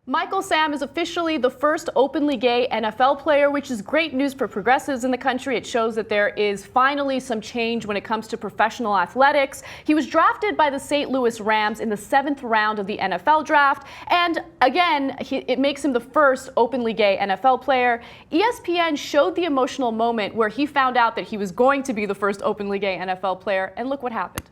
Michael Sam is officially the first openly gay NFL player, which is great news for progressives in the country. It shows that there is finally some change when it comes to professional athletics. He was drafted by the St. Louis Rams in the 7th round of the NFL draft. And again, it makes him the first openly gay NFL player. ESPN showed the emotional moment where he found out that he was going to be the first openly gay NFL player. And look what happened.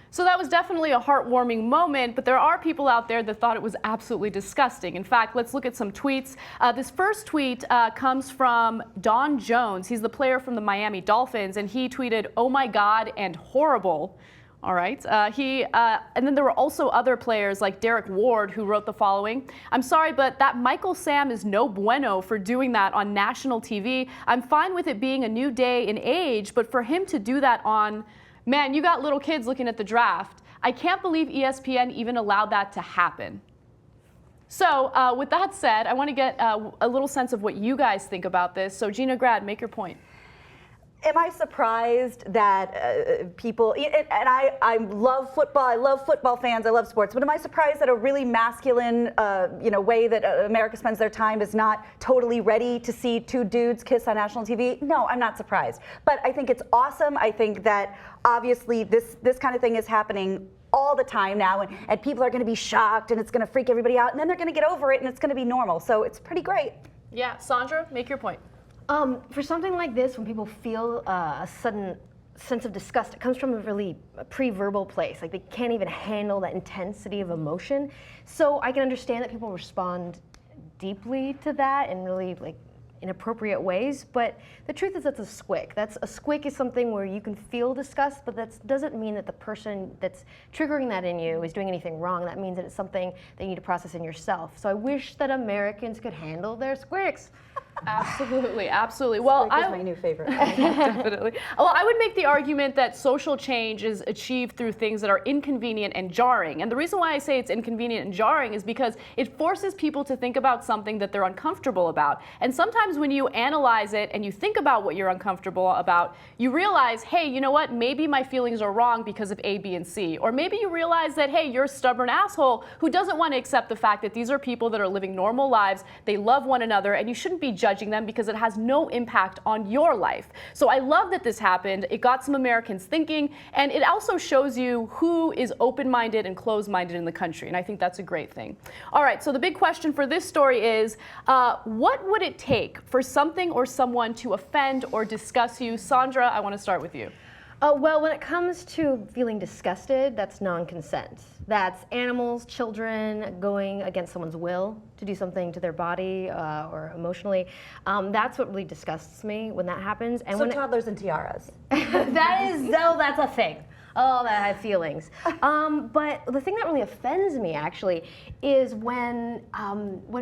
So that was definitely a heartwarming moment, but there are people out there that thought it was absolutely disgusting. In fact, let's look at some tweets. This first tweet comes from Don Jones. He's the player from the Miami Dolphins, and he tweeted, "Oh my God," and "horrible." All right. And then there were also other players like Derek Ward who wrote the following: "I'm sorry, but that Michael Sam is no bueno for doing that on national TV. I'm fine with it being a new day in age, but for him to do that on... Man, you got little kids looking at the draft. I can't believe ESPN even allowed that to happen." So with that said, I want to get a little sense of what you guys think about this. So Gina, Grad, make your point. Am I surprised that people, and I love football, I love football fans, I love sports, but am I surprised that a really masculine way that America spends their time is not totally ready to see two dudes kiss on national TV? No, I'm not surprised. But I think it's awesome. I think that obviously this kind of thing is happening all the time now, and people are going to be shocked, and it's going to freak everybody out, and then they're going to get over it, and it's going to be normal. So it's pretty great. Yeah, Sandra, make your point. For something like this, when people feel a sudden sense of disgust, it comes from a really pre-verbal place. Like, they can't even handle that intensity of emotion. So I can understand that people respond deeply to that in really inappropriate ways, but the truth is that's a squick. A squick is something where you can feel disgust, but that doesn't mean that the person that's triggering that in you is doing anything wrong. That means that it's something that you need to process in yourself. So I wish that Americans could handle their squicks. Absolutely, absolutely. Well, Squig is my new favorite. Definitely. Well, I would make the argument that social change is achieved through things that are inconvenient and jarring. And the reason why I say it's inconvenient and jarring is because it forces people to think about something that they're uncomfortable about. And sometimes when you analyze it and you think about what you're uncomfortable about, you realize, hey, you know what? Maybe my feelings are wrong because of A, B, and C. Or maybe you realize that, hey, you're a stubborn asshole who doesn't want to accept the fact that these are people that are living normal lives, they love one another, and you shouldn't be judging them because it has no impact on your life. So I love that this happened. It got some Americans thinking, and it also shows you who is open-minded and closed-minded in the country, and I think that's a great thing. All right, so the big question for this story is, what would it take for something or someone to offend or disgust you? Sandra, I want to start with you. Well, when it comes to feeling disgusted, that's non-consent. That's animals, children going against someone's will to do something to their body or emotionally. That's what really disgusts me when that happens. And so when toddlers and tiaras. That's a thing. Oh, that I have feelings. But the thing that really offends me actually is when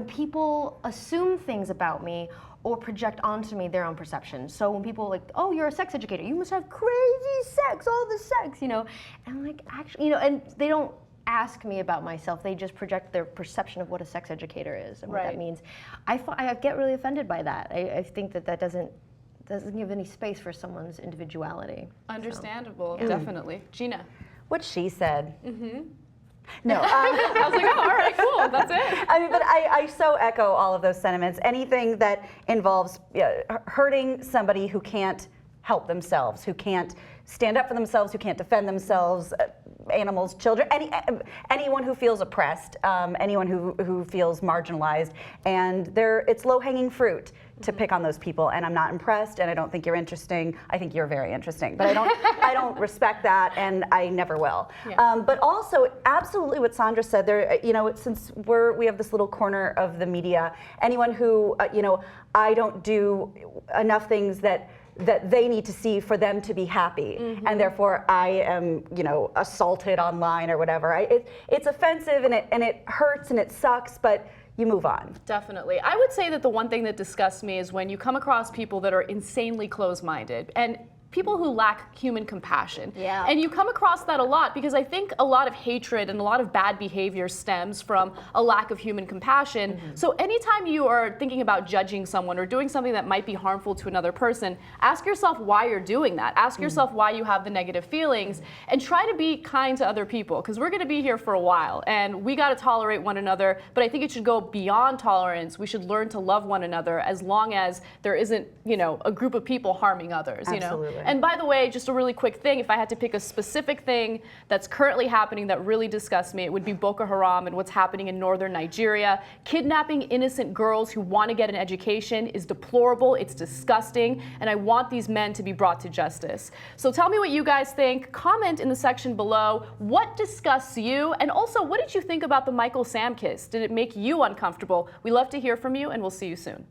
people assume things about me or project onto me their own perception. So when people oh, you're a sex educator, you must have crazy sex, all the sex, And I'm like, actually, and they don't ask me about myself. They just project their perception of what a sex educator is and what that means. I get really offended by that. I think that doesn't give any space for someone's individuality. Understandable, So, definitely. Gina. What she said. Mm-hmm. No. I was like, oh, all right, cool, that's it. I mean, but I so echo all of those sentiments. Anything that involves hurting somebody who can't help themselves, who can't stand up for themselves, who can't defend themselves, animals, children, anyone who feels oppressed, anyone who feels marginalized, and it's low-hanging fruit to pick on those people. And I'm not impressed, and I don't think you're interesting. I think you're very interesting, but I don't respect that, and I never will. Yeah. But also, absolutely what Sandra said there. Since we have this little corner of the media, anyone who I don't do enough things that they need to see for them to be happy, and therefore I am, assaulted online or whatever. It's offensive and it hurts and it sucks, but you move on. Definitely. I would say that the one thing that disgusts me is when you come across people that are insanely closed-minded and people who lack human compassion. Yeah. And you come across that a lot because I think a lot of hatred and a lot of bad behavior stems from a lack of human compassion. So anytime you are thinking about judging someone or doing something that might be harmful to another person, ask yourself why you're doing that. Ask yourself why you have the negative feelings and try to be kind to other people because we're going to be here for a while and we got to tolerate one another, but I think it should go beyond tolerance. We should learn to love one another as long as there isn't, a group of people harming others, Absolutely. And by the way, just a really quick thing, if I had to pick a specific thing that's currently happening that really disgusts me, it would be Boko Haram and what's happening in northern Nigeria. Kidnapping innocent girls who want to get an education is deplorable, it's disgusting, and I want these men to be brought to justice. So tell me what you guys think. Comment in the section below. What disgusts you? And also, what did you think about the Michael Sam kiss? Did it make you uncomfortable? We love to hear from you, and we'll see you soon.